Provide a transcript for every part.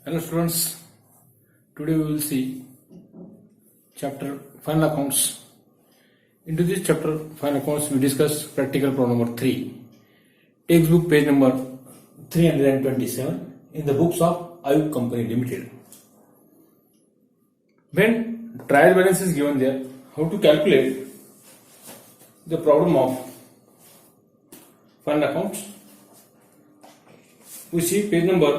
Hello students, today we will see chapter Final Accounts. Into this chapter Final Accounts we discuss practical problem number 3, textbook page number 327 in the books of Ayub Company Limited. When trial balance is given there, how to calculate the problem of Final Accounts? We see page number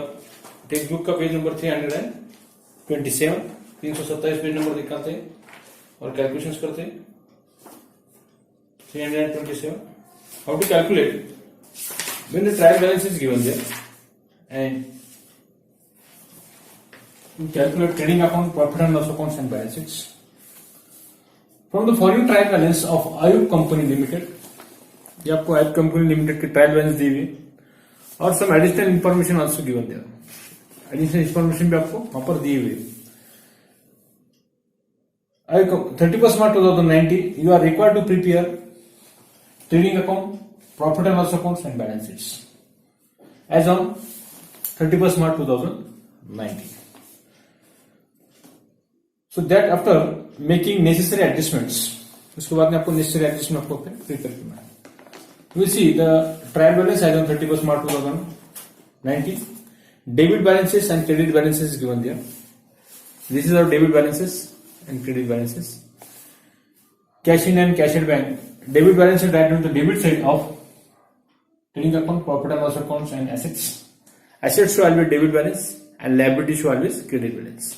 textbook का page number 327 327 page number दिखाते हैं और calculations करते हैं. 327 how to calculate when the trial balance is given there and calculate trading account, profit and loss accounts and balance sheets from the following trial balance of Ayub company limited. ये आपको Ayub company limited के trial balance दी हुई और some additional information also given there. Additional information भी आपको वहां पर दी हुई. 31st March 2019 you are required to prepare trading account, profit and loss accounts and balance sheets as on 31st March 2019. So that after making necessary adjustments, उसके बाद में आपको necessary adjustment आपको prepare करना है. We see the trial balance as on 31st March 2019. Debit balances and credit balances is given there. This is our debit balances and credit balances. Cash in and cash at bank. Debit balance is right on the debit side of trading account, profit and loss accounts and assets. Assets should always debit balance and liability should always credit balance.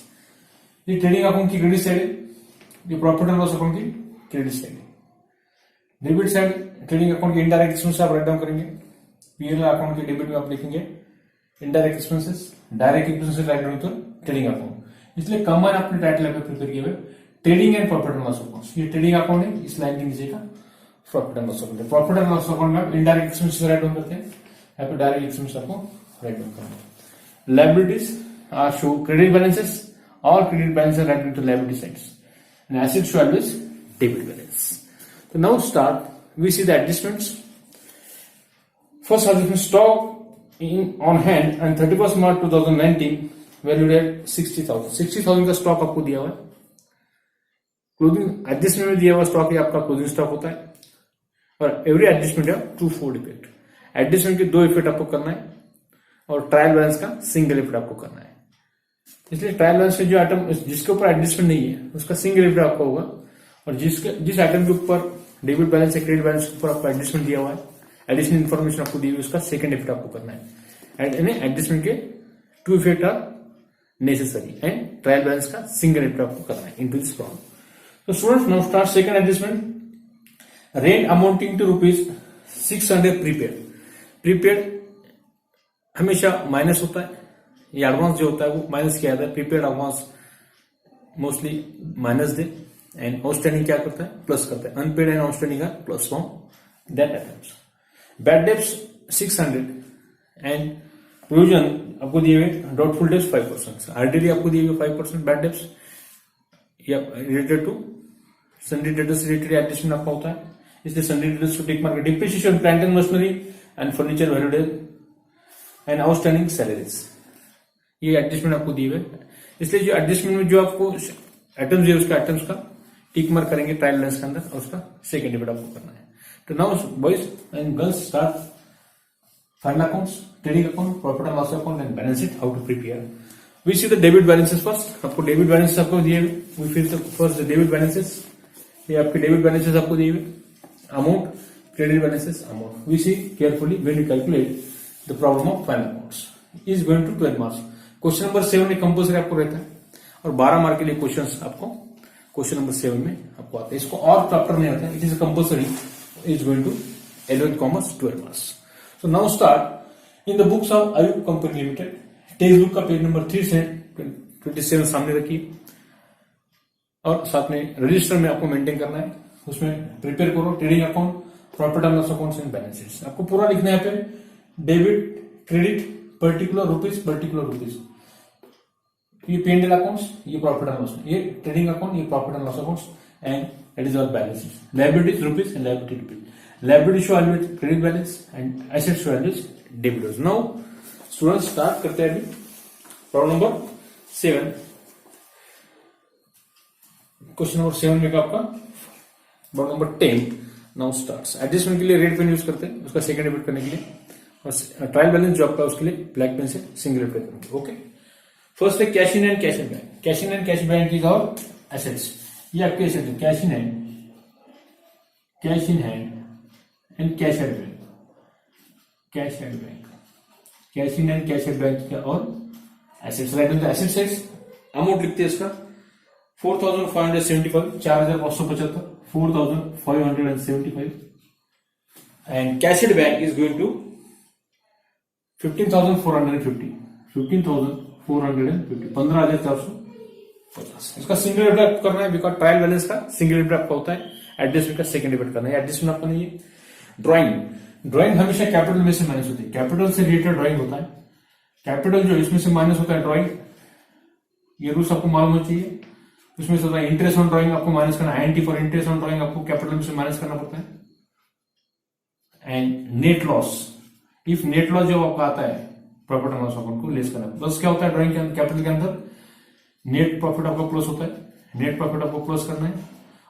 ये trading account की credit side है, ये profit and loss account की credit side है. Debit side trading account की indirect expenses आप write down करेंगे. P&L account के debit में आप लिखेंगे indirect expenses, direct expenses write down to trading account. इसलिए कॉमन आपने टाइटल पे प्रिपेयर किए हुए trading and profit and loss account. ये ट्रेडिंग अकाउंट है, इस लाइन के नीचे का profit and loss account. Profit and loss account में आप इनडायरेक्ट एक्सपेंसेस राइट डाउन करते हैं, यहाँ पे डायरेक्ट एक्सपेंसेस आपको राइट डाउन करना है. Liabilities are show credit balances, all credit balances write down to liability sides and assets show always debit balance. तो now start we see the adjustments. First adjustment stock in on hand and 31st March 2019 valued at 60,000 का stock आपको दिया हुआ है. Closing adjustment में दिया हुआ stock ही आपका क्लोजिंग स्टॉक होता है और एवरी एडजस्टमेंट है टू फोल्ड इफेक्ट. एडजस्टमेंट के 2 इफेक्ट आपको करना है और ट्रायल बैलेंस का सिंगल इफेक्ट आपको करना है. इसलिए ट्रायल बैलेंस में जो आइटम जिसके ऊपर एडजस्टमेंट नहीं है उसका सिंगल इफेक्ट आपका होगा और जिस आइटम के ऊपर डेबिट बैलेंस या क्रेडिट बैलेंस के ऊपर आपको एडजस्टमेंट दिया हुआ है, एडिशनल इन्फॉर्मेशन आपको दी हुई, उसका सेकंड इफेक्ट आपको करना है. एंड एडजस्टमेंट के 2 effect are necessary and trial balance का सिंगल इफेक्ट आपको करना है इनटू दिस प्रॉब्लम. तो students now start second adjustment. Rent amounting to ₹600 prepaid हमेशा माइनस होता है. ये एडवांस जो होता है वो माइनस किया जाता है. Prepaid advance mostly minus the and outstanding क्या करता है, प्लस करता है. Unpaid and outstanding are plus from that items. Bad debts 600 and provision आपको दिए हुए डाउटफुल डेब्ट्स 5%. आरडीडी आपको दिए हुए 5%. बैड डेब्ट्स या related to sundry debtors related adjustment आपका होता है, इसलिए सन्डी डेटर्स को tick mark. Depreciation plant and machinery and furniture value and outstanding salaries, ये एडजस्टमेंट आपको दिए हुए. इसलिए जो एडजस्टमेंट में जो आपको आइटम्स है उसका आइटम्स का टिक मार्क करेंगे ट्रायल बैलेंस के अंदर और उसका सेकेंड इफेक्ट आपको करना है. So now boys and girls start final accounts, trading account, profit and loss account and balance sheet. How to prepare? We see the debit balances first. आपको debit balance आपको दिए हुए. We fill the first the debit balances. ये आपके debit balances आपको दिए हुए. Amount, credit balances, amount. We see carefully when you calculate the problem of final accounts. Is going to 12 marks. Question number 7 में compulsory आपको रहता है और 12 मार्क के लिए क्वेश्चंस आपको क्वेश्चन नंबर 7 में आपको आता है. इसको और चैप्टर नहीं आता है. It is compulsory. Is going to 11th commerce 12 marks. So now start in the books of Ayub Company Limited. Text का पेज नंबर 327 सामने रखिए और साथ में रजिस्टर में आपको मेंटेन करना है. उसमें प्रिपेयर करो trading account, profit and loss accounts and balance sheets. आपको पूरा लिखना है पे डेबिट, क्रेडिट, पर्टिकुलर रुपीज. ये P&L अकाउंट्स, ये प्रॉफिट एंड लॉस, ये ट्रेडिंग अकाउंट, ये profit and loss accounts and that is our balances. Liabilities rupees and liability rupees. Liability show always credit balance and assets show always debit. Now students start करते हैं अभी problem number 7, question number 7 में का आपका problem number 10 now starts. Adjustment के लिए red pen use करते हैं उसका सेकंड डिफेक्ट करने के लिए, और ट्रायल बैलेंस जो आपका उसके लिए ब्लैक पेन से सिंगल डिफेक्ट करेंगे। ओके, फर्स्ट है cash in hand cash in bank. Cash in hand cash bank is our assets, ये आपके एसेट है। Cash in hand and cash at bank, cash at bank, cash in hand cash at bank our assets. Right on the asset side amount लिखते हैं इसका 4575, 4575, 4575, and cash at bank is going to 15,450, 15,450, 15,450। इसका single deduct करना है because trial balance का single deduct होता है, adjustment का सेकंड डिडक्ट करना है। एडजस्टमेंट आपका नहीं है। ड्राइंग हमेशा कैपिटल में से माइनस होती है, कैपिटल से रिलेटेड ड्राइंग होता है। कैपिटल जो इसमें से माइनस होता है ड्राइंग, ये रूल्स आपको मालूम होना चाहिए। उसमें से होता है इंटरेस्ट ऑन ड्राइंग आपको माइनस करना, INT for interest on drawing आपको कैपिटल में से माइनस करना पड़ता है। And net loss, if net loss जो आपका आता है प्रॉफिट एंड लॉस अकाउंट को लेस करना। प्लस क्या होता है ड्राइंग के अंदर, कैपिटल के अंदर नेट प्रॉफिट आपका प्लस होता है, नेट प्रॉफिट आपको प्लस करना है,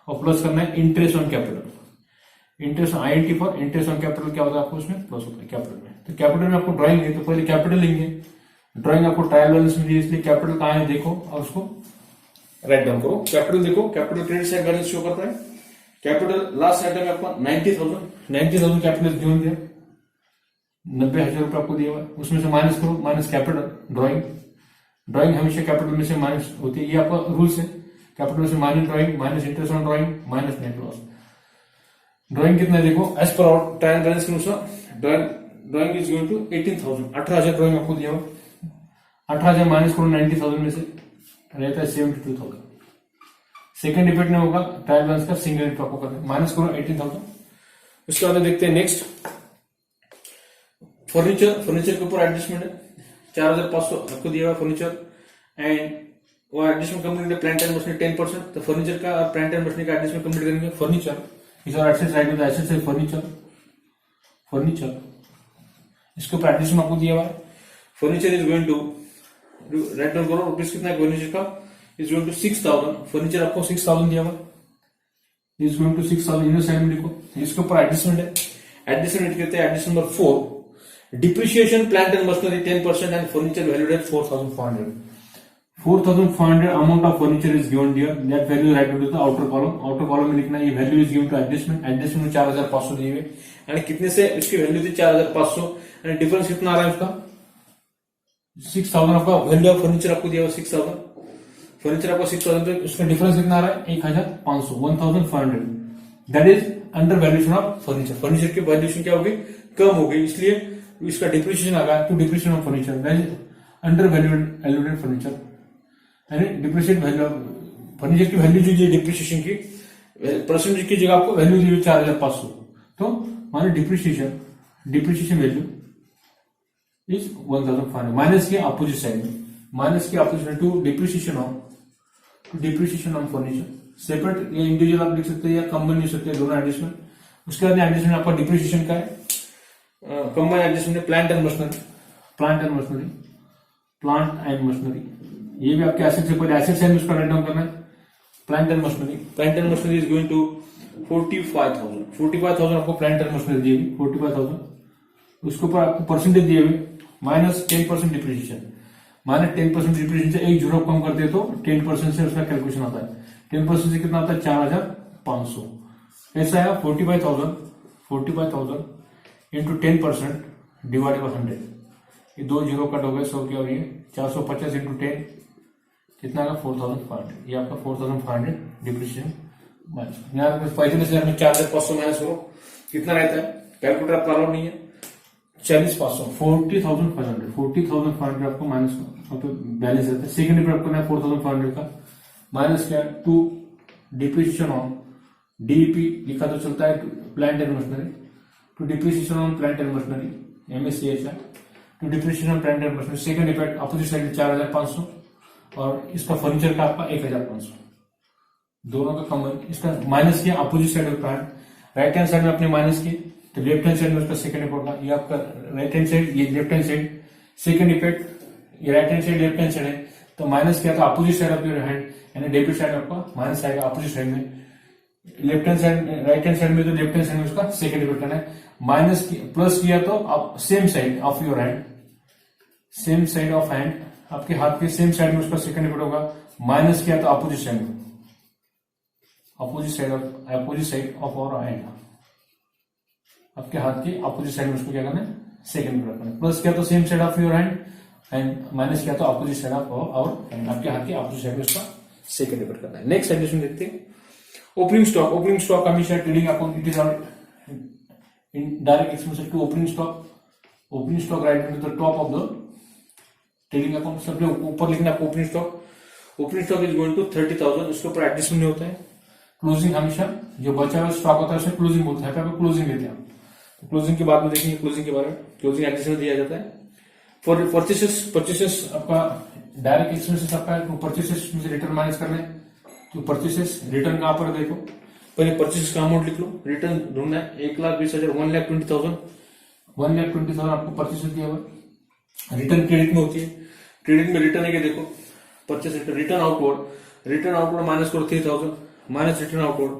और प्लस करना है interest on capital. Interest INT for interest on capital क्या होता है आपको उसमें प्लस होता है कैपिटल में। तो कैपिटल में आपको ड्राइंग है तो पहले कैपिटल लेंगे। ड्राइंग आपको ट्रायल बैलेंस में दी इसलिए कैपिटल कहां है देखो और उसको राइट डाउन करो। कैपिटल देखो, capital credit side balance show करता है। कैपिटल लास्ट आइटम में आपका 90,000 कैपिटल गिवन दिया, 90,000 रुपए आपको दिया हुआ है, उसमें से माइनस करो, माइनस कैपिटल ड्राइंग हमेशा कैपिटल में से माइनस होती है, ये आपका रूल्स है। कैपिटल में से minus drawing, minus interest on drawing, minus net loss. Drawing कितना देखो as per our trial balance के अनुसार drawing is going to 18,000, 18,000 drawing आपको दिया हुआ, 18,000 माइनस करो 90,000 में से रहता है 72,000। सेकंड डिफेक्ट नहीं होगा ट्रायल बैलेंस का, सिंगल डिफेक्ट आपको करना है, माइनस करो 18,000। उसके बाद देखते हैं नेक्स्ट फर्नीचर के ऊपर एडजस्टमेंट है 4,500 आपको दिया हुआ फर्नीचर, एंड वो एडजस्टमेंट कंप्लीट करेंगे प्लांट एंड मशीनरी 10%। तो फर्नीचर का और प्लांट एंड मशीनरी का एडजस्टमेंट कंप्लीट करेंगे। फर्नीचर इज और एसेट साइड में एसेट से फर्नीचर इसके ऊपर एडजस्टमेंट आपको दिया हुआ है। Furniture is going to write down करो, रुपीज कितना है फर्नीचर का, इज गोइंग टू 6,000। फर्नीचर आपको 6,000 दिया हुआ, is going to 6,000 inner side में लिखो। इसके ऊपर एडजस्टमेंट है, एडजस्टमेंट कहते हैं adjustment number 4, depreciation plant and machinery 10% and furniture valued at 4,500। 4,500 amount of furniture is given here, that value right into the outer column में लिखना है, ये value is given to adjustment में 4,500 दिए हुए, यानी कितने से इसकी वैल्यू थी 4,500, यानी डिफरेंस कितना आ रहा है उसका 6,000। आपका वैल्यू ऑफ फर्नीचर आपको दिया हुआ 6,000, फर्नीचर आपको 6,000, तो उसका डिफरेंस कितना आ रहा है 1,500, 1,500। That is under valuation of furniture. Furniture की वैल्यूएशन क्या होगी, कम हो गई, इसलिए इसका डिप्रिशिएशन आ गया to depreciation of furniture, that is under valuated furniture, यानी डिप्रिशिएट वैल्यू फर्नीचर की वैल्यू जो डिप्रिशिएशन की परसेंटेज की जगह आपको वैल्यू दी 4,500, तो माने डिप्रिशिएशन वैल्यू इज 1,500 माइनस के अपोजिट साइड में, माइनस के opposite to depreciation on furniture. Separate या इंडिविजुअल आप लिख सकते हैं या कंबाइन लिख सकते हैं, दोनों एडजस्टमेंट। उसके बाद एडजस्टमेंट आपका डिप्रिशिएशन का है, combine adjustment plant and machinery, ये भी आपके एसेट से पहले एसेट साइड में उसका राइट डाउन करना है। Plant and machinery is going to 45,000 आपको प्लांट एंड मशीनरी दी हुई 45,000, उसके ऊपर आपको परसेंटेज दिए हुए माइनस 10% डिप्रिशिएशन, माइनस 10% डिप्रिशिएशन से एक जीरो कम करते हैं तो 10% से उसका कैलकुलेशन आता है। 10% से कितना आता है 4,500, ऐसा है 45,000 इंटू 10% डिवाइड बाय 100, ये दो जीरो कट हो गए, 100 क्या हो रही है 450 इंटू 10 कितना का 4,500, ये आपका 4,500 डिप्रिशिएशन माइनस। यहाँ पे 45,000 में 4,500 माइनस करो कितना रहता है, कैलकुलेटर आपका अलाउड नहीं है, 40,500, 40,500 आपको माइनस बैलेंस रहता है। सेकंड डिफरेंस आपको करना है 4,500 का, माइनस क्या टू डिप्रिशिएशन ऑन डीपी लिखा तो चलता है plant and machinery, to depreciation on plant and machinery MSCHR, to depreciation on plant and machinery. Second effect opposite side में 4,500 और इसका फर्नीचर का आपका 1,500, दोनों का कॉमन। इसका माइनस किया अपोजिट साइड में प्लांट, राइट हैंड साइड में अपने माइनस किए तो लेफ्ट हैंड साइड में उसका सेकंड इफेक्ट होगा, ये आपका राइट हैंड साइड, ये left hand side. Second effect ये right hand side left hand side है, तो माइनस किया तो opposite side of your hand, यानी डेबिट साइड आपका माइनस आएगा अपोजिट साइड में। Left hand side right hand side में तो लेफ्ट हैंड साइड में उसका सेकंड डेबिट करना है। माइनस प्लस किया तो आप same side of your hand, same side of hand, आपके हाथ के सेम साइड में उसका सेकंड डेबिट होगा। माइनस किया तो अपोजिट साइड में, opposite side of our hand, आपके हाथ के अपोजिट साइड में उसको क्या करना है, सेकंड डेबिट करना है। प्लस किया तो same side of your hand and minus किया तो opposite side of our hand, आपके हाथ के अपोजिट साइड में उसका सेकंड डेबिट करना है। नेक्स्ट एडिशन देखते हैं। ओपनिंग स्टॉक हमेशा trading account it is in direct expense to opening stock write to the top of the trading account. सबसे ऊपर लिखना है opening stock is going to 30,000, इसके ऊपर एडजस्टमेंट नहीं होता है। क्लोजिंग हमेशा जो बचा हुआ स्टॉक होता है उसे क्लोजिंग बोलते हैं, यहाँ पे क्लोजिंग लेते हैं। तो क्लोजिंग के बाद में देखेंगे क्लोजिंग के बारे में, क्लोजिंग एडजस्टमेंट दिया जाता है। फॉर परचेसेस आपका डायरेक्ट एक्सपेंसेस आपका है, तो परचेसेस में से रिटर्न माइनस करना है। तो परचेसेस रिटर्न कहां पर देखो, पहले परचेसेस का अमाउंट लिख लो, रिटर्न ढूंढना है 1,20,000, 1,20,000, 1,20,000 आपको परचेसेस दिया हुआ। रिटर्न क्रेडिट में होती है, क्रेडिट में रिटर्न है कि देखो परचेस रिटर्न आउटवर्ड माइनस करो 3,000, minus return outward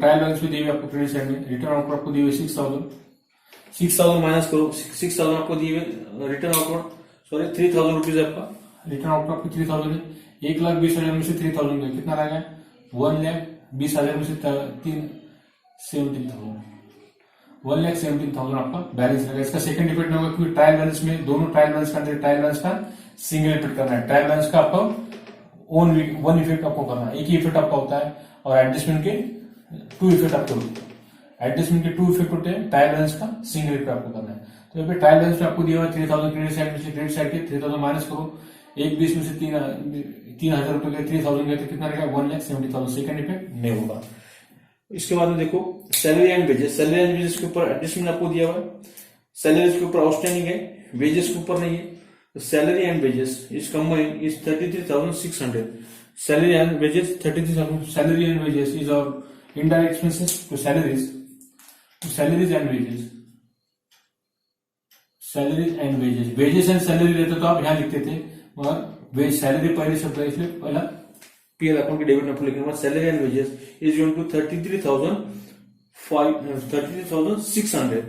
trial balance भी दी हुई आपको क्रेडिट साइड में। रिटर्न आउटवर्ड आपको दी हुई 6,000 माइनस करो 6,000 आपको दी हुई रिटर्न आउटवर्ड, सॉरी 3,000 रुपीज आपका रिटर्न आउटवर्ड आपको 3,000 है। 1,20,000 में से 3,000 गए, कितना रहेगा 1,20,000 में से 17,000, 1,17,000 आपका बैलेंस रहेगा। इसका सेकंड इफेक्ट नहीं होगा क्योंकि ट्रायल बैलेंस में दोनों ट्रायल बैलेंस का अंदर ट्रायल बैलेंस का सिंगल इफेक्ट करना है। ट्रायल बैलेंस का आपको वन इफेक्ट आपको करना है, एक ही इफेक्ट आपका होता है, और एडजस्टमेंट के 2 इफेक्ट आपको होते हैं। एडजस्टमेंट के 2 इफेक्ट होते हैं, ट्रायल बैलेंस का सिंगल इफेक्ट आपको करना है। तो यहाँ पे ट्रायल बैलेंस आपको दिया हुआ 3,000 क्रेडिट साइड में से, क्रेडिट साइड के 3,000 माइनस करो, 1,20 में से 3,000 रुपए गए, 3,000 गए तो कितना रहेगा 1,70,000, सेकंड इफेक्ट नहीं होगा। इसके बाद में देखो सैलरी एंड वेजेस के ऊपर एडजस्टमेंट आपको दिया हुआ है। सैलरीज के ऊपर आउटस्टैंडिंग है, वेजेस के ऊपर नहीं है। तो salary and wages is combined is 33,600। Salary and wages 33,000। Salary and wages is our indirect expenses to salaries and wages, salaries and wages. Wages and salary रहते तो आप यहां लिखते थे, मगर सैलरी पहले शब्द है इसलिए पहला पीएल अकाउंट के डेबिट में लिखने के बाद salary and wages is going to 33,600।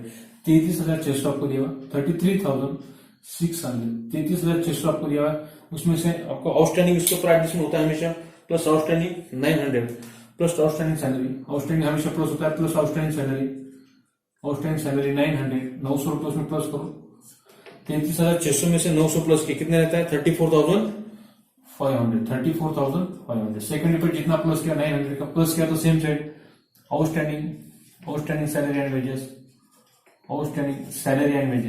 33,600 आपको दिया हुआ, 33,600, 33,600 आपको दिया हुआ। उसमें से आपको आउटस्टैंडिंग इसके ऊपर एडजस्टमेंट होता है हमेशा, plus outstanding 900 plus outstanding salary. Outstanding हमेशा प्लस होता है, प्लस आउटस्टैंडिंग सैलरी 900, 900 रुपये उसमें प्लस करो। 33,600 में से 900 प्लस के कितने रहता है 34,500। सेकंड रिपीट जितना प्लस किया 900 का प्लस किया तो same side outstanding salary and wages, outstanding salary and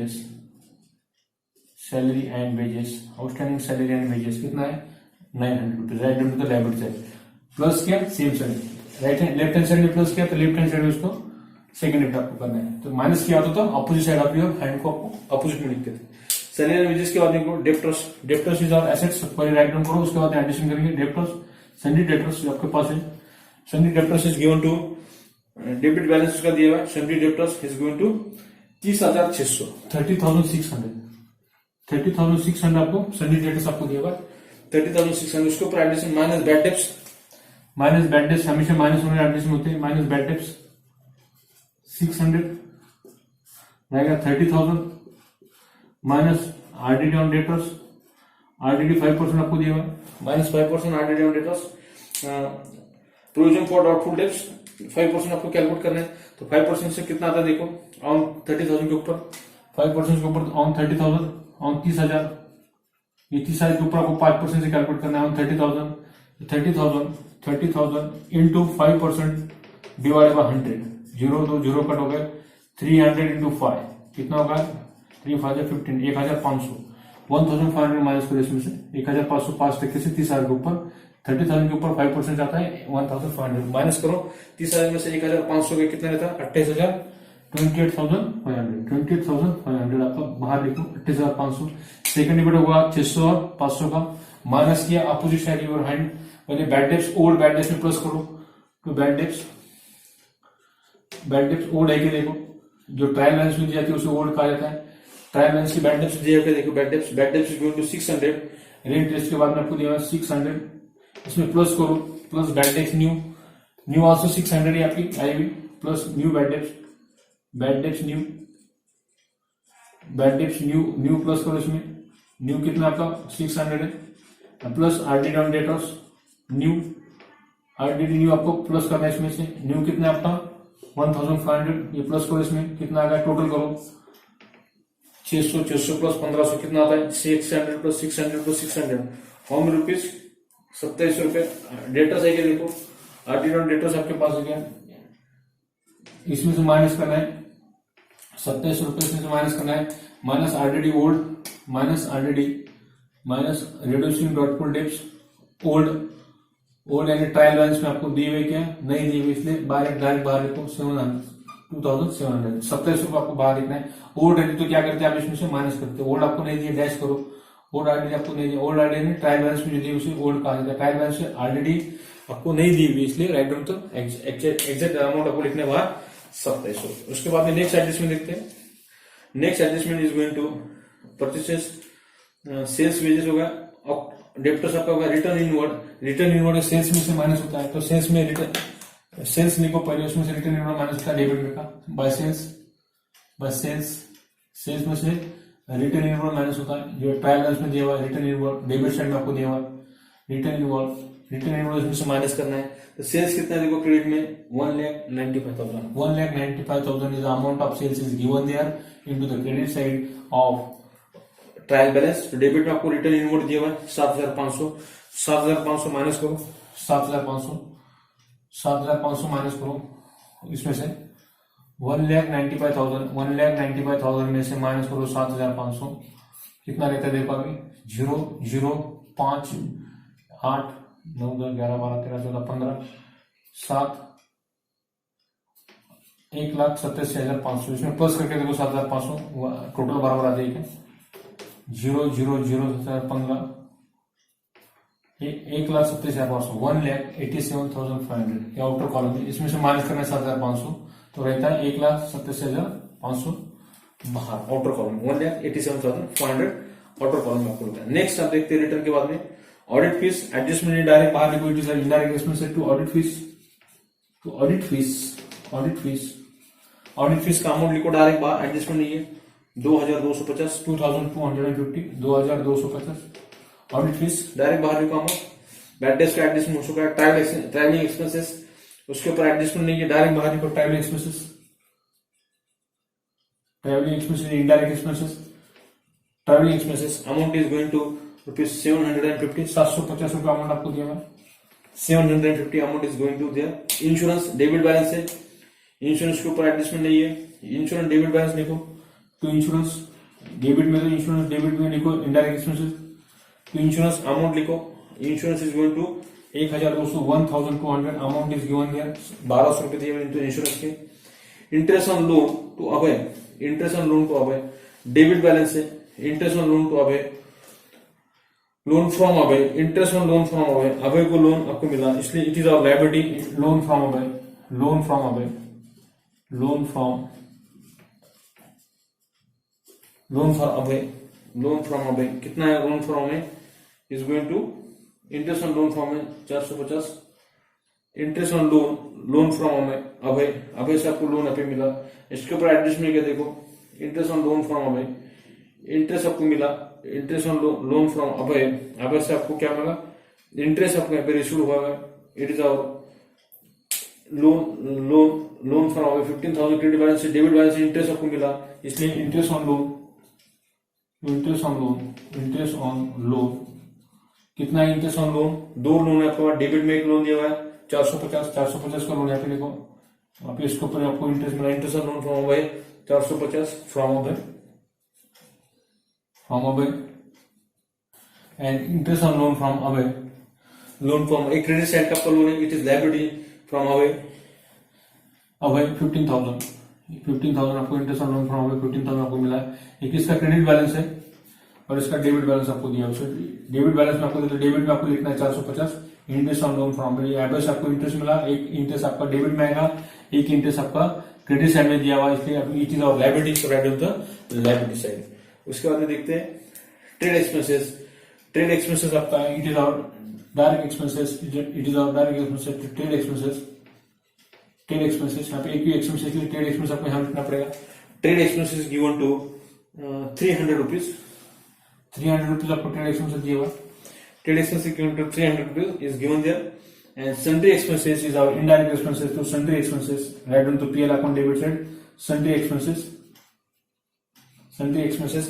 wages कितना है 900 rupees. Right hand to the left side plus किया same side, right hand left hand side में प्लस किया तो लेफ्ट हैंड साइड में उसको सेकंड इफेक्ट आपको करना है। तो माइनस किया होता तो opposite side of your hand को आपको अपोजिट में लिखते थे। सैलरी एंड वेजेस के बाद देखो डेप्टर्स इज आवर एसेट्स, पहले राइट डाउन करो, उसके बाद एडिशन करेंगे। डेप्टर्स सन्डी डेप्टर्स आपके पास है, sundry debtors is given to debit balance उसका दिया हुआ है। Sundry debtors is given to 30,600, 30,600 आपको सन्डी डेप्टर्स आपको दिया हुआ 30,600। उसके ऊपर एडिशन माइनस बैड डेब्ट्स हमेशा माइनस होने एडिशन होते हैं। माइनस बैड डेब्ट्स 600 रहेगा 30,000 minus RDD on debtors, RDD 5% आपको दिया हुआ minus 5% RDD on debtors. Provision for doubtful debts 5% आपको कैलकुलेट करना है। तो 5% से कितना आता है देखो ऑन 30,000 के ऊपर 5% के ऊपर ऑन 30,000 ऑन 30,000, ये 30,000 के ऊपर आपको 5% से कैलकुलेट करना है on 30,000। 30,000 into 5% divide by 100, 0 cut हो गए 300 इंटू 5 कितना होगा 3,515, 1,500, 1,500 माइनस करो इसमें से 1,500 5 टक्के से 30,000 के ऊपर 30,000 के ऊपर 5% जाता है 1,500 माइनस करो 30,000 में से 1,500 के कितना रहता है 28,500 आपका बाहर लिखो 28,500। सेकंड डिविड होगा 600 और 500 का माइनस किया अपोजिट साइड योर हैंड, पहले bad debts old bad debts में प्लस करो। तो बैड डेब्ट्स ओल्ड है कि देखो जो ट्रायल बैलेंस में दी जाती है उसे ओल्ड कहा जाता है। ट्रायल बैलेंस की बैड डेप्स दिया है, देखो bad debts is going to 600, rent rest के बाद में आपको दिया है 600, इसमें प्लस करो, plus bad debts new also 600 है आपकी आएगी, plus new bad debts new plus करो, इसमें न्यू कितना आपका 600 है, plus RD on debtors new आपको प्लस करना है, इसमें से न्यू कितना आपका 1500, ये प्लस करो, इसमें कितना आ गया टोटल करो 600 प्लस 1500 कितना आता है 600 प्लस 600 हाउ मेनी रुपीज 27 रुपए। डेटर्स है क्या, देखो आरडी ऑन डेटर्स आपके पास है क्या, इसमें से माइनस करना है 27 रुपए, इसमें से माइनस करना है, minus RDD old minus reducing doubtful debts old यानी ट्रायल बैलेंस में आपको दिए हुए क्या नहीं दिए हुए, इसलिए डायरेक्ट बाहर लिखो 2700, 27 रुपए आपको बाहर लिखना है। ओल्ड आईडी तो क्या करते हैं आप इसमें से माइनस करते हैं, ओल्ड आपको नहीं दिए डैश करो, ओल्ड आईडी आपको नहीं दिया, ओल्ड आईडी ट्रायल बैलेंस में जो दी उसे ओल्ड कहा जाता है, ट्रायल बैलेंस में ऑलरेडी आपको नहीं दी हुई, इसलिए राइट डाउन तो एग्जैक्ट अमाउंट आपको लिखने बाहर 2700। उसके बाद में नेक्स्ट एडजस्टमेंट देखते हैं। Next adjustment is going to purchases sales wages होगा, डेप्टर्स आपका होगा रिटर्न इनवर्ड सेल्स में से माइनस होता है, तो सेल्स में रिटर्न सेल्स लिखो पहले, उसमें से रिटर्न इनवर्ड माइनस होता है डेबिट में का बाय सेल्स में से रिटर्न इनवर्ड माइनस होता है, जो ट्रायल बैलेंस में दिया हुआ रिटर्न इनवर्ड डेबिट साइड में आपको दिया हुआ रिटर्न इनवर्ड इसमें से माइनस करना है। तो सेल्स कितना है देखो, क्रेडिट में 1,95,000 is the amount of sales is given there into the credit side of trial balance. Debit में आपको रिटर्न इनवर्ड दिया हुआ है 7,500 माइनस करो, 7,500 माइनस करो, इसमें से 1,95,000 में से माइनस करो 7,500, कितना रहता है देखो अभी 0 5 8 9 10 11 12 13 14 15 7 1,87,500, इसमें प्लस करके देखो 7,500 टोटल बराबर आ जाएगा 0 0 0 15 1,87,500 1,87,500 आउटर कॉलम में, इसमें से माइनस करना है 7,500 तो रहता है 1,87,500 बाहर आउटर कॉलम 1,87,500 आउटर कॉलम में आपको होता है। नेक्स्ट आप देखते हैं रिटर्न के बाद में ऑडिट फीस एडजस्टमेंट डायरेक्ट बाहर लिखो, it is indirect expense to audit fees का अमाउंट लिखो डायरेक्ट बाहर, एडजस्टमेंट नहीं है 2,250 2,250 ऑडिट फीस डायरेक्ट बाहर लिखो अमाउंट। बैड डेट्स का एडजस्टमेंट हो चुका है, ट्रैवलिंग एक्सपेंसेस उसके ऊपर एडजस्टमेंट नहीं है, डायरेक्ट बाहर लिखो travelling expenses amount is going to rupees 750 750 रुपए अमाउंट आपको दिया है, 750 अमाउंट इज गोइंग टू दिया। इंश्योरेंस डेबिट बैलेंस है, इंश्योरेंस के ऊपर एडजस्टमेंट नहीं है, इंश्योरेंस डेबिट बैलेंस लिखो, तो इंश्योरेंस डेबिट में तो इंश्योरेंस डेबिट में लिखो इनडायरेक्ट एक्सपेंसेस, तो इंश्योरेंस अमाउंट लिखो, insurance is going to 1,200 amount is given here 1,200 रुपए दिए इनटू इंश्योरेंस के। Interest on loan to Abhay debit balance है, interest on loan to Abhay loan from Abhay, interest on loan from Abhay को loan आपको मिला इसलिए it is our liability loan from Abhay कितना है loan from Abhay is going to interest on loan from 450 interest on loan from अभय से आपको loan अभी मिला, इसके ऊपर एडजस्टमेंट क्या देखो interest on loan from Abhay interest आपको मिला, इंटरेस्ट ऑन लोन फ्रॉम अभय से आपको क्या मिला इंटरेस्ट आपको यहाँ पे रिसीव हुआ है, it is our loan from Abhay 15,000 credit balance से डेबिट बैलेंस से इंटरेस्ट आपको मिला इसलिए इंटरेस्ट ऑन लोन कितना है इंटरेस्ट ऑन लोन, 2 लोन है आपके पास, डेबिट में एक लोन दिया हुआ है 450 का लोन यहाँ पे देखो, आप इसके ऊपर आपको इंटरेस्ट मिला, interest on loan from Abhay 450 from Abhay and interest on loan from Abhay एक क्रेडिट साइड का आपका लोन है, it is liability from Abhay 15,000 आपको interest on loan from Abhay 15,000 आपको मिला है, एक इसका क्रेडिट बैलेंस है और इसका डेबिट बैलेंस आपको दिया है, डेबिट बैलेंस में आपको डेबिट में आपको लिखना है 450 इंटरेस्ट ऑन लोन फ्रॉम अभय से आपको इंटरेस्ट मिला, एक इंटरेस्ट आपका डेबिट में आएगा, एक इंटरेस्ट आपका क्रेडिट साइड में दिया हुआ, इसलिए अभी it is our liability, so write on the liability side. उसके बाद में देखते हैं ट्रेड एक्सपेंसेस। ट्रेड एक्सपेंसेस आपका it is our direct expenses, it is our direct expenses, trade expenses. Trade expenses यहाँ पे एक ही एक्सपेंसेस के लिए ट्रेड एक्सपेंस आपको यहाँ लिखना पड़ेगा। Trade expenses given to 300 rupees. 300 rupees आपको ट्रेड एक्सपेंसेस दिया हुआ। Trade expenses given to 300 rupees is given there, and sundry expenses is our indirect expenses. To sundry expenses, right on to PL account debit side. Sundry expenses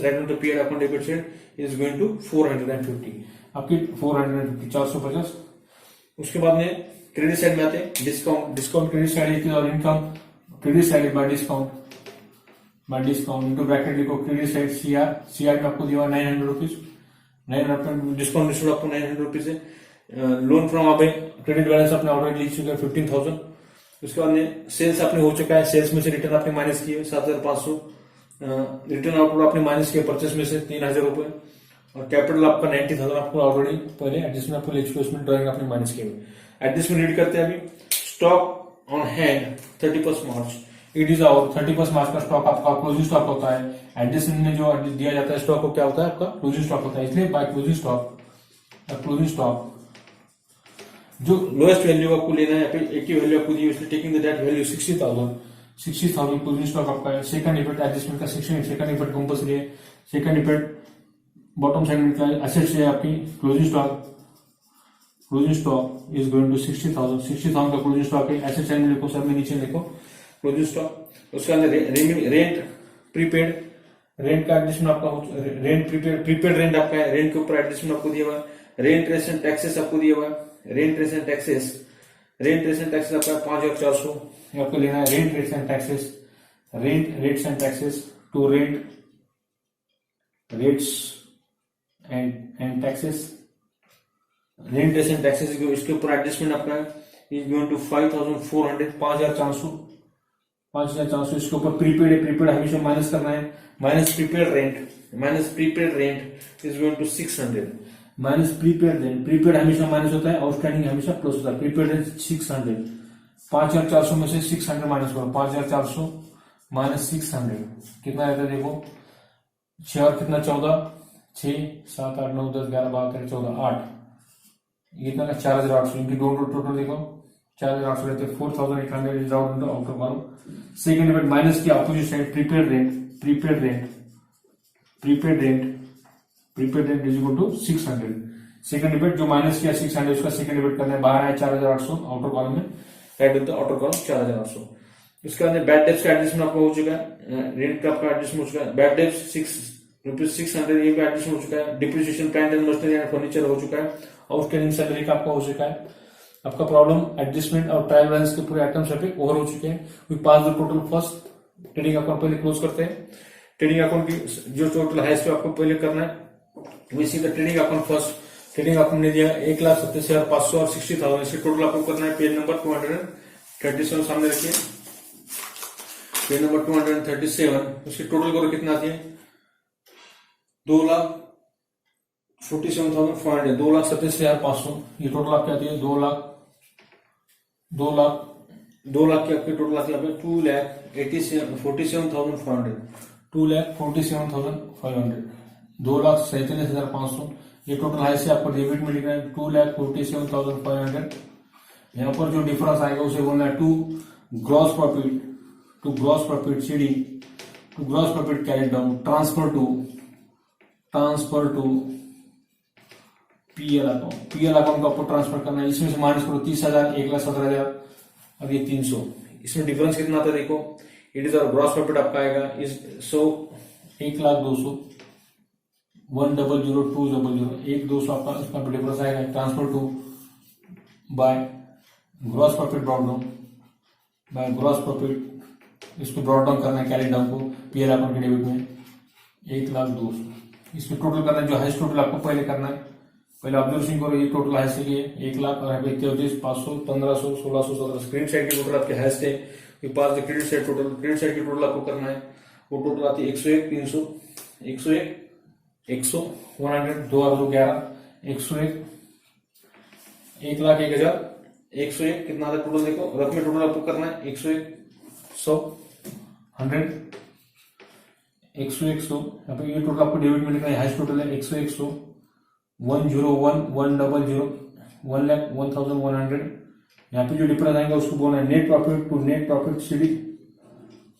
right on to PL account debit side is going to 450. आपकी 450 450। उसके बाद में credit side में आते हैं discount credit side की और income credit side by discount into bracket लिखो क्रेडिट साइड सीआर में आपको दिया 900 रुपीज। 900 डिस्काउंट रिसीव आपको 900 रुपीज है। लोन फ्रॉम आप क्रेडिट बैलेंस आपने ऑलरेडी लिख चुका है 15,000। उसके बाद में सेल्स आपने हो चुका है, सेल्स में से रिटर्न आपने माइनस किए 7,500। रिटर्न आउटपुट आपने माइनस किया परचेस में से 3,000 रुपए, और कैपिटल आपका 90,000 आपको ऑलरेडी पहले एडजस्टमेंट आपको लिख चुके, उसमें ड्राइंग आपने माइनस किए। एडजस्टमेंट रीड करते हैं अभी। Stock on hand 31 March, it is our 31 March का स्टॉक आपका क्लोजिंग स्टॉक होता है। एडजस्टमेंट में जो दिया जाता है स्टॉक को क्या होता है आपका क्लोजिंग स्टॉक होता है, इसलिए बाय क्लोजिंग स्टॉक जो लोएस्ट वैल्यू आपको लेना है, यहाँ पे एक ही वैल्यू आपको दी, इसलिए taking that value 60,000 closing stock आपका है। सेकंड इफेक्ट एडजस्टमेंट का सेकंड इफेक्ट कंपल्सरी है। सेकंड इफेक्ट बॉटम साइड में निकला एसेट्स है आपकी closing stock is going to 60,000 का क्लोजिंग स्टॉक है। एसेट साइड में लिखो, सब में नीचे लिखो क्लोजिंग स्टॉक। उसके अंदर रेंट प्रीपेड, रेंट का एडजस्टमेंट आपका रेंट प्रीपेड रेंट आपका है, रेंट के ऊपर एडजस्टमेंट आपको दिया हुआ है। रेंट रेट्स एंड टैक्सेस आपको दिया हुआ है। रेंट रेट्स एंड टैक्सेस आपका 5,400 आपको लेना है। Rent rates and taxes to rent rates and taxes. Rent rates and taxes इसके ऊपर एडजस्टमेंट आपका इज गोइंग टू 5,400 5,400। इसके ऊपर प्रीपेड है, प्रीपेड हमेशा माइनस करना है। Minus prepaid rent is going to 600। Minus prepaid rent, prepaid हमेशा माइनस होता है, आउटस्टैंडिंग हमेशा प्लस होता है। Prepaid rent 600। 5,400 में से 600 माइनस करो, 5,400 माइनस 600 कितना रहता है देखो, 6 और कितना 14, 6 7 8 9 10 11 12 13 14 8, कितना 4,800 इनकी दोनों टोटल देखो 4,800 रहते हैं। 4,800 is out outer column. Second effect minus की opposite side prepaid rent is equal to 600। Second effect जो माइनस किया 600 उसका सेकंड इफेक्ट करना है, बाहर आया 4,800 आउटर कॉलम में, right with the outer column 4,800। उसके अंदर बैड डेब्ट्स का एडजस्टमेंट आपका हो चुका है। रेंट का आपका एडजस्टमेंट हो चुका है। बैड डेब्ट्स ₹600 ये भी एडजस्टमेंट हो चुका है। Depreciation plant and machinery and furniture हो चुका है। आउटस्टैंडिंग सैलरी का आपका हो चुका है। आपका प्रॉब्लम एडजस्टमेंट और ट्रायल बैलेंस के पूरे आइटम्स पे ओवर हो चुके हैं। We pass the total first trading account पहले क्लोज करते हैं। ट्रेडिंग अकाउंट की जो टोटल है इसको आपको पहले करना है। We see the trading account first. Trading account ने दिया 1,70,500 और 60,000, इसके टोटल आपको करना है। पेज नंबर 237 सामने रखिए, पेज नंबर 237। उसकी टोटल करो कितना आती है, 2,47,500, 2,37,500। ये टोटल आपकी आती है 2 लाख की आपकी टोटल आती है 2,47,500, 2,47,500, 2,47,500। ये टोटल है से आपको डेबिट में लिखना है 2,47,500। यहाँ पर जो डिफरेंस आएगा उसे बोलना है to gross profit CD, to gross profit carry down, transfer to PL account का आपको ट्रांसफर करना है। इसमें से माइनस करो 30,000, 1,17,000 और ये 300। इसमें डिफरेंस कितना आता है देखो, इट इज और ग्रॉस प्रॉफिट आपका आएगा इज 1,02,000, 1,00,200, 1,200 आपका इसका डिफरेंस आएगा। Transfer to by gross profit brought down, by gross profit इसको ब्रॉट डाउन करना है कैरी डाउन को पीएल अकाउंट के डेबिट में 1,02,000। इसमें टोटल करना है, जो हाइस्ट टोटल आपको पहले करना है। पहले ऑब्जर्वेशन करो, ये टोटल हाइस्ट है ये 1 लाख और 33,500, 1,500, 1,600, 1700। क्रेडिट साइड की टोटल आपके हाइस्ट है। ये पास द क्रेडिट साइड की टोटल आपको करना है। वो टोटल आती है 101, 300, 101, 100, 100, 2,11, 101, 1,01,000, 101 कितना आता है टोटल देखो, रफ में टोटल आपको करना है 101, 100, 100, 100, यहाँ पे ये टोटल आपको डेबिट में लिखना है, हाईएस्ट टोटल है 100, 101, 100, 1,01,100। यहाँ पे जो डिफरेंस आएगा उसको बोलना है net profit to net profit CD,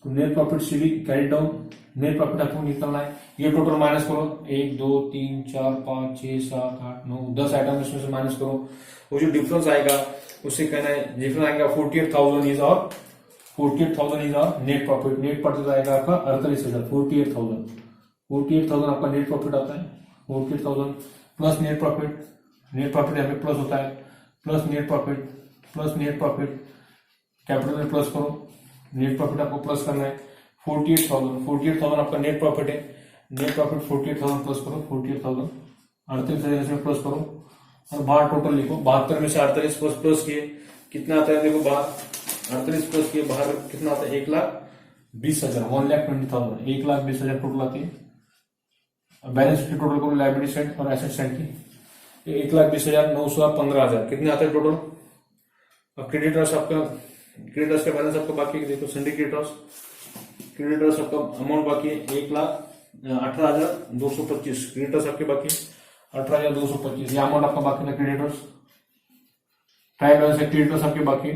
to net profit CD carry down. Net profit आपको निकालना है, ये टोटल माइनस करो, 1 2 3 4 5 6 7 8 9 10 आइटम इसमें से माइनस करो। वो जो डिफरेंस आएगा उससे कहना है डिफरेंस आएगा 48,000 इज और 48,000 इज और नेट प्रॉफिट। नेट प्रॉफिट आएगा आपका 48,000, 48,000 आपका नेट प्रॉफिट आता है। 48,000 plus net profit, net profit यहाँ पे प्लस होता है, plus net profit, plus net profit, capital में प्लस करो, नेट प्रॉफिट आपको प्लस करना है। 48,000 आपका नेट प्रॉफिट है, नेट प्रॉफिट 48,000 प्लस करो, 48,000 38,000 इसमें प्लस करो और बाहर टोटल लिखो। 72 में से 48 प्लस किए कितना आता है, देखो बाहर 48 प्लस किए बाहर कितना आता है, 1,20,000, 1,20,000, 1,20,000 टोटल आती है। बैलेंस शीट टोटल करो, लायबिलिटी साइड और एसेट साइड की, 1,20,000, 900, 15,000 कितने आते हैं टोटल। अब क्रेडिटर्स आपका, क्रेडिटर्स का बैलेंस आपका बाकी देखो, सिंडिकेटर्स क्रेडिटर्स आपका अमाउंट बाकी है 1,18,225, क्रेडिटर्स आपके बाकी 18,225, ये अमाउंट आपका बाकी था क्रेडिटर्स। ट्रायल बैलेंस है, क्रेडिटर्स आपके बाकी,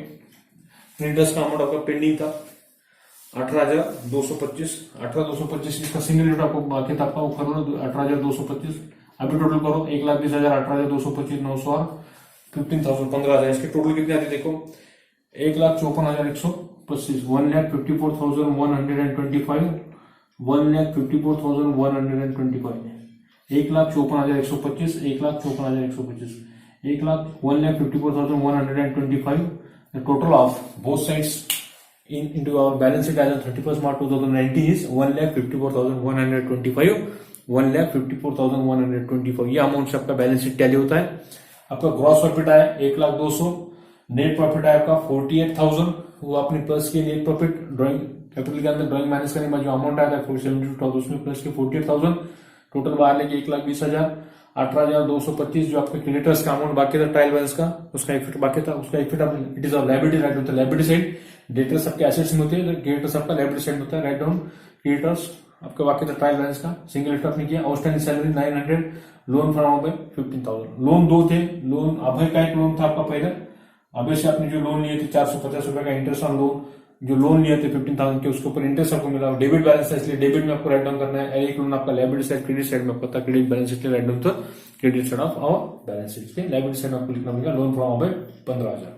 क्रेडिटर्स का अमाउंट आपका पेंडिंग था 18,225, 18,225 इसका सिंगल रेट आपको बाकी था आपका, वो करो 18,225। अभी टोटल करो 1,20,000, 18,225, 900, 15,000, 15,000, इसके टोटल कितने आते देखो, 1,54,125, 1,54,125, 1,54,125, 1,54,125, 1,54,125, 1,54,125, the total of both sides into our balance sheet as on 31st March 2019 is 1,54,125, 1,54,125, ये अमाउंट से आपका बैलेंस शीट टैली होता है। आपका ग्रॉस प्रॉफिट आया 1,02,000, नेट प्रॉफिट आया आपका 48,000, वो आपने प्लस किया नेट प्रॉफिट ड्राइंग कैपिटल के अंदर, ड्राइंग माइनस करने के बाद जो अमाउंट आया था 472,000 उसमें प्लस के 48,000, टोटल बाहर लेके 1,20,000, 18,225 जो आपके क्रेडिटर्स का अमाउंट बाकी था ट्रायल बैलेंस का, उसका इफेक्ट बाकी था, उसका इफेक्ट आप it is of liability right होता है, लायबिलिटी साइड। डेटर्स आपके एसेट्स में होते हैं, क्रेडिटर्स आपका लायबिलिटी साइड होता है, राइट डाउन क्रेडिटर्स आपका बाकी था ट्रायल बैलेंस का, सिंगल रेट आपने किया। Outstanding salary 900, loan from Abhay 15,000, loan दो थे, लोन अभय का एक लोन था आपका पहले, अभय से आपने जो लोन लिए थे 450 रुपए का इंटरेस्ट ऑन लोन, जो लोन लिए थे 15,000 के उसके ऊपर इंटरेस्ट आपको मिला। डेबिट बैलेंस है इसलिए डेबिट में आपको राइट डाउन करना है, एक लोन आपका लायबिलिटी साइड, क्रेडिट साइड में आपको था क्रेडिट बैलेंस इसलिए राइट डाउन था क्रेडिट साइड ऑफ और बैलेंस शीट के, लायबिलिटी साइड में आपको लिखना पड़ेगा लोन फ्रॉम अभय 15,000।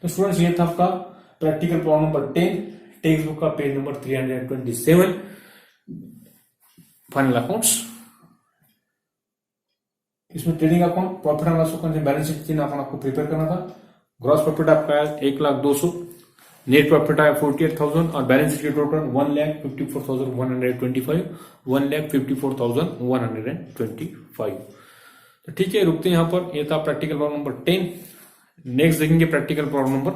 तो स्टूडेंट्स ये था आपका practical problem number 10, text book का पेज नंबर 327, फाइनल अकाउंट्स। इसमें trading account, profit and loss account, balance sheet 3 account आपको प्रिपेयर करना था। ग्रॉस प्रॉफिट आपका आया 1,02,000, नेट प्रॉफिट आया 48,000 और बैलेंस शीट के टोटल 1,54,125, 1,54,125। तो ठीक है, रुकते हैं यहां पर। ये था प्रैक्टिकल प्रॉब्लम नंबर 10। नेक्स्ट देखेंगे practical problem number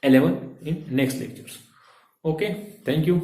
11 in next lectures. Okay, thank you.